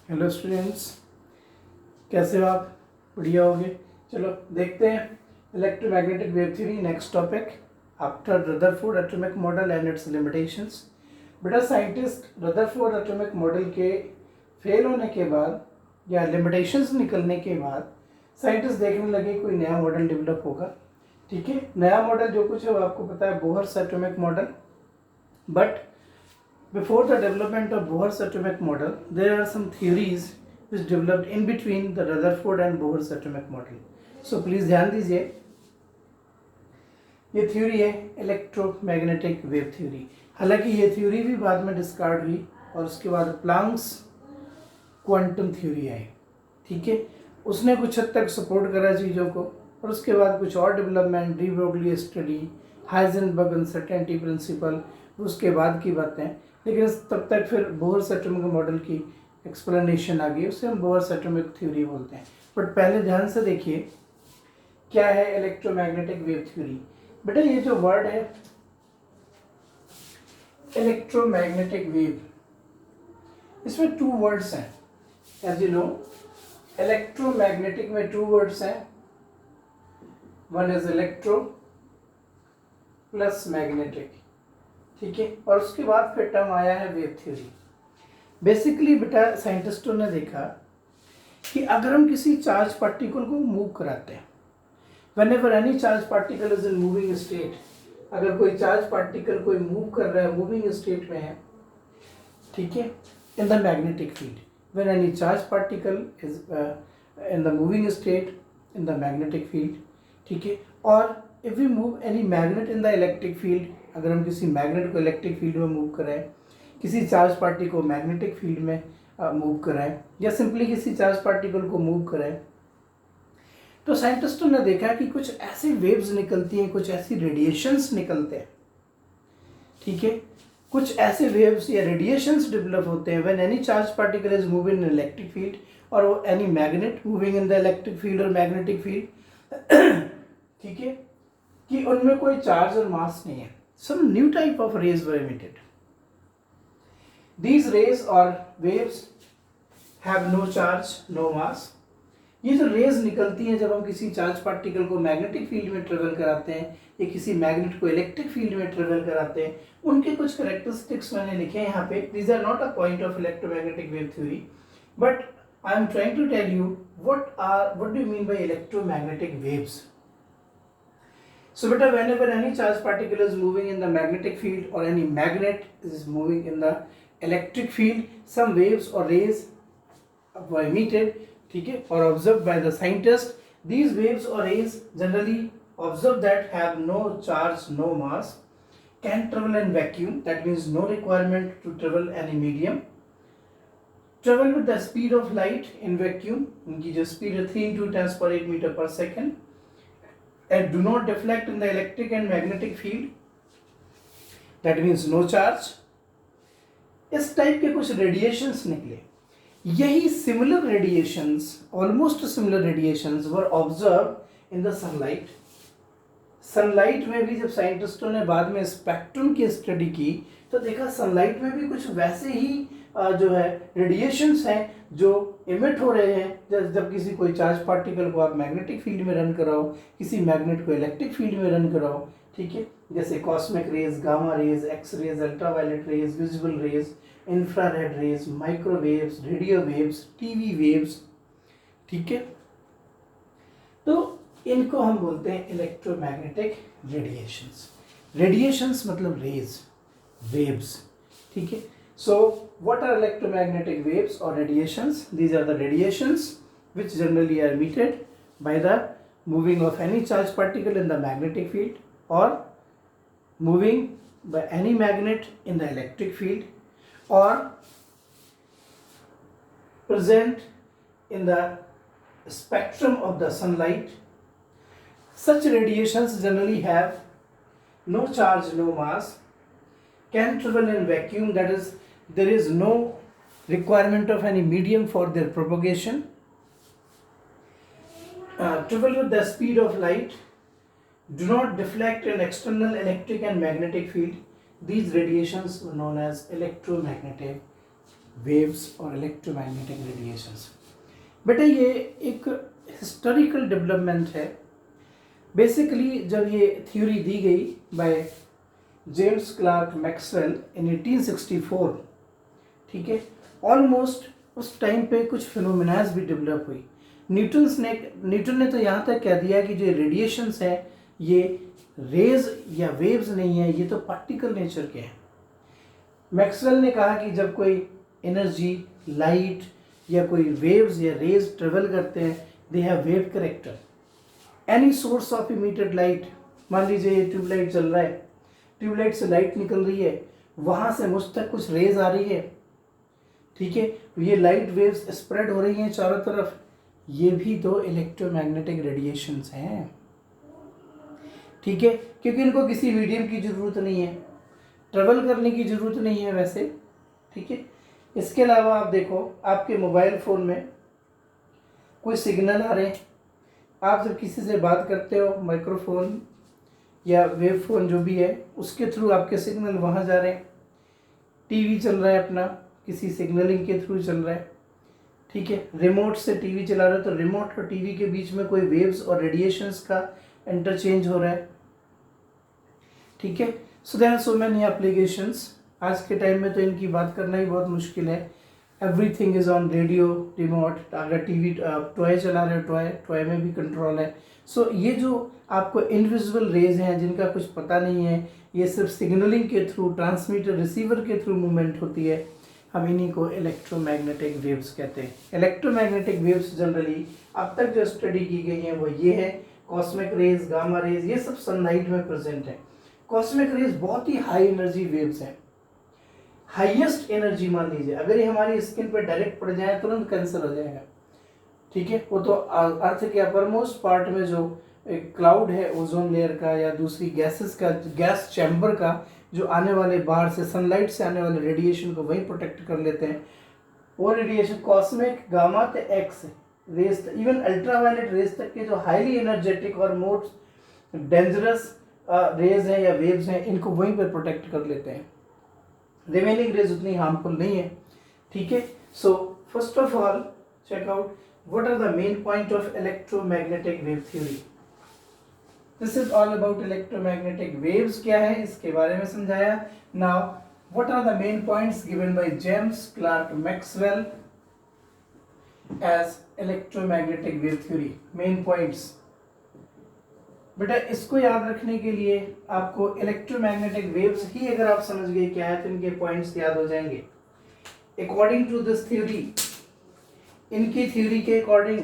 Hello students, कैसे हो आप? बढ़िया होगे। चलो देखते हैं electromagnetic wave theory, next topic after Rutherford atomic model and it's limitations. बेटा साइंटिस्ट रदरफोर्ड एटॉमिक मॉडल के फेल होने के बाद या लिमिटेशंस निकलने के बाद साइंटिस्ट देखने लगे कोई नया मॉडल डेवलप होगा। ठीक है, नया मॉडल जो कुछ है वो आपको पता है, Bohr's atomic model. But before the development of Bohr's atomic model, there are some theories which developed in between the Rutherford and Bohr's atomic model. So please ध्यान दीजिए, ये थ्योरी है इलेक्ट्रोमैग्नेटिक वेव थ्योरी। हालांकि ये theory भी बाद में discard हुई और उसके बाद प्लांक्स क्वांटम थ्योरी आई। ठीक है, उसने कुछ हद तक सपोर्ट करा चीज़ों को और उसके बाद कुछ और development, de Broglie study, Heisenberg uncertainty principle, उसके बाद की बातें। लेकिन तब तक फिर बोहर्स एटॉमिक मॉडल की एक्सप्लेनेशन आ गई, उसे हम बोहर्स एटॉमिक थ्योरी बोलते हैं। बट पहले ध्यान से देखिए क्या है इलेक्ट्रोमैग्नेटिक वेव थ्योरी। बेटा ये जो वर्ड है इलेक्ट्रोमैग्नेटिक वेव, इसमें टू वर्ड्स हैं। एज यू नो, इलेक्ट्रोमैग्नेटिक में टू वर्ड्स हैं, one is electro plus magnetic. ठीक है, और उसके बाद फिर टर्म आया है वेव थ्योरी। बेसिकली बेटा साइंटिस्टों ने देखा कि अगर हम किसी चार्ज पार्टिकल को मूव कराते हैं, when ever any charge particle is in moving state, अगर कोई चार्ज पार्टिकल कोई मूव कर रहा है, मूविंग स्टेट में है, ठीक है, in the magnetic field, when any charge particle is in the moving state in the magnetic field. ठीक है, और if we move any magnet in the electric field, अगर हम किसी मैग्नेट को इलेक्ट्रिक फील्ड में मूव कराएं, किसी चार्ज पार्टिकल को मैग्नेटिक फील्ड में मूव कराएं, या सिंपली किसी चार्ज पार्टिकल को मूव कराएं, तो साइंटिस्टों ने देखा कि कुछ ऐसी वेव्स निकलती हैं, कुछ ऐसी रेडिएशंस निकलते हैं। ठीक है, कुछ ऐसे वेव्स या रेडिएशंस डेवलप होते हैं when any charge particle is moving in electric field और any magnet moving in the electric field और मैग्नेटिक फील्ड। ठीक है, कि उनमें कोई चार्ज और मास नहीं है। Some new type of rays were emitted. These rays or waves have no charge, no mass. ये जो रेज निकलती हैं जब हम किसी चार्ज पार्टिकल को मैग्नेटिक फील्ड में ट्रेवल कराते हैं या किसी मैग्नेट को इलेक्ट्रिक फील्ड में ट्रेवल कराते हैं, उनके कुछ कैरेक्टरिस्टिक्स मैंने लिखे हैं यहाँ पे। These are not a point of electromagnetic wave theory, but I am trying to tell you what do you mean by electromagnetic waves. So beta, whenever any charge particle is moving in the magnetic field or any magnet is moving in the electric field, some waves or rays were emitted, ठीक है, or observed by the scientist. These waves or rays generally observed that have no charge, no mass, can travel in vacuum. That means no requirement to travel any medium. Travel with the speed of light in vacuum. उनकी जो speed है 3 × 10⁸ meter per second. And do not deflect in the electric and magnetic field. That means no charge. इस type के कुछ radiations निकले। यही similar radiations, almost similar radiations were observe in the sunlight. Sunlight में भी जब साइंटिस्टों ने बाद में स्पेक्ट्रम की स्टडी की तो देखा सनलाइट में भी कुछ वैसे ही जो है रेडिएशंस हैं जो इमिट हो रहे हैं जब किसी कोई चार्ज पार्टिकल को आप मैग्नेटिक फील्ड में रन कराओ, किसी मैग्नेट को इलेक्ट्रिक फील्ड में रन कराओ। ठीक है, जैसे cosmic rays, gamma rays, X rays, ultraviolet rays, visible rays, infrared rays, microwaves, radio waves, TV waves. ठीक है, तो इनको हम बोलते हैं इलेक्ट्रोमैग्नेटिक रेडिएशंस। रेडिएशंस मतलब रेज, वेव्स। ठीक है, so what are electromagnetic waves or radiations? These are the radiations which generally are emitted by the moving of any charged particle in the magnetic field or moving by any magnet in the electric field or present in the spectrum of the sunlight. Such radiations generally have no charge, no mass, can travel in vacuum, that is there is no requirement of any medium for their propagation, travel with the speed of light, do not deflect an external electric and magnetic field. These radiations were known as electromagnetic waves और electromagnetic radiations. बेटा ये एक historical development है। Basically जब ये theory दी गई bye James Clerk Maxwell इन 1864, ठीक है, ऑलमोस्ट उस टाइम पे कुछ फिनोमिनाज भी डेवलप हुई। न्यूटन ने तो यहाँ तक कह दिया कि जो रेडिएशंस है ये रेज या वेव्स नहीं है, ये तो पार्टिकल नेचर के हैं। मैक्सवेल ने कहा कि जब कोई एनर्जी, लाइट या कोई वेव्स या रेज ट्रेवल करते हैं, they have wave character. Any source of emitted light, मान लीजिए ये ट्यूबलाइट चल रहा है, ट्यूबलाइट से लाइट निकल रही है, वहाँ से मुझ तक कुछ रेज आ रही है, ठीक है, ये लाइट वेव्स स्प्रेड हो रही हैं चारों तरफ, ये भी तो इलेक्ट्रोमैग्नेटिक रेडिएशंस हैं, ठीक है, क्योंकि इनको किसी मीडियम की ज़रूरत नहीं है, ट्रेवल करने की ज़रूरत नहीं है वैसे, ठीक है। इसके अलावा आप देखो, आपके मोबाइल फ़ोन में कोई सिग्नल आ रहे हैं, आप जब किसी से बात करते हो, माइक्रोफोन या वेव फोन जो भी है, उसके थ्रू आपके सिग्नल वहाँ जा रहे हैं। टीवी चल रहा है अपना, किसी सिग्नलिंग के थ्रू चल रहा है, ठीक है। रिमोट से टीवी चला रहे हो तो रिमोट और टीवी के बीच में कोई वेव्स और रेडिएशंस का इंटरचेंज हो रहा है, ठीक है। So there are so many applications. आज के टाइम में तो इनकी बात करना ही बहुत मुश्किल है। Everything is on radio, remote, अगर टीवी टॉय चला रहे हो, टॉय में भी कंट्रोल है। सो ये जो आपको इनविजिबल रेज हैं जिनका कुछ पता नहीं है, ये सिर्फ सिग्नलिंग के थ्रू, ट्रांसमीटर रिसीवर के थ्रू मूवमेंट होती है, हम इन्हीं को इलेक्ट्रोमैग्नेटिक वेव्स कहते हैं। इलेक्ट्रोमैग्नेटिक वेव्स जनरली अब तक जो स्टडी की गई है वो ये है, कॉस्मिक रेज, गामा रेज, ये सब सनलाइट में प्रेजेंट है। कॉस्मिक रेज बहुत ही हाई एनर्जी वेव्स हैं, हाईएस्ट एनर्जी। मान लीजिए अगर ये हमारी स्किन पर डायरेक्ट पड़ जाए तुरंत कैंसर हो जाएगा, ठीक है। वो तो अर्थ के अपरमोस्ट पार्ट में जो एक क्लाउड है ओजोन लेयर का या दूसरी गैसेस का, गैस चैम्बर का, जो आने वाले बाहर से सनलाइट से आने वाले रेडिएशन को वहीं प्रोटेक्ट कर लेते हैं। वो रेडिएशन कॉस्मिक, गामा ते X rays, even ultraviolet rays तक के जो हाईली एनर्जेटिक और मोस्ट डेंजरस रेज हैं या वेव्स हैं, इनको वहीं पर प्रोटेक्ट कर लेते हैं। रिमेनिंग रेज उतनी हार्मफुल नहीं है, ठीक है। So first of all check out what are the main point of electromagnetic wave theory. This is all about electromagnetic waves क्या है इसके बारे में समझाया। Now what are the main points given by James Clerk Maxwell as electromagnetic wave theory. Main points बेटा इसको याद रखने के लिए आपको इलेक्ट्रोमैग्नेटिक वेव्स ही अगर आप समझ गए क्या है तो इनके पॉइंट्स याद हो जाएंगे। अकॉर्डिंग टू दिस थ्योरी, इनकी थ्योरी के अकॉर्डिंग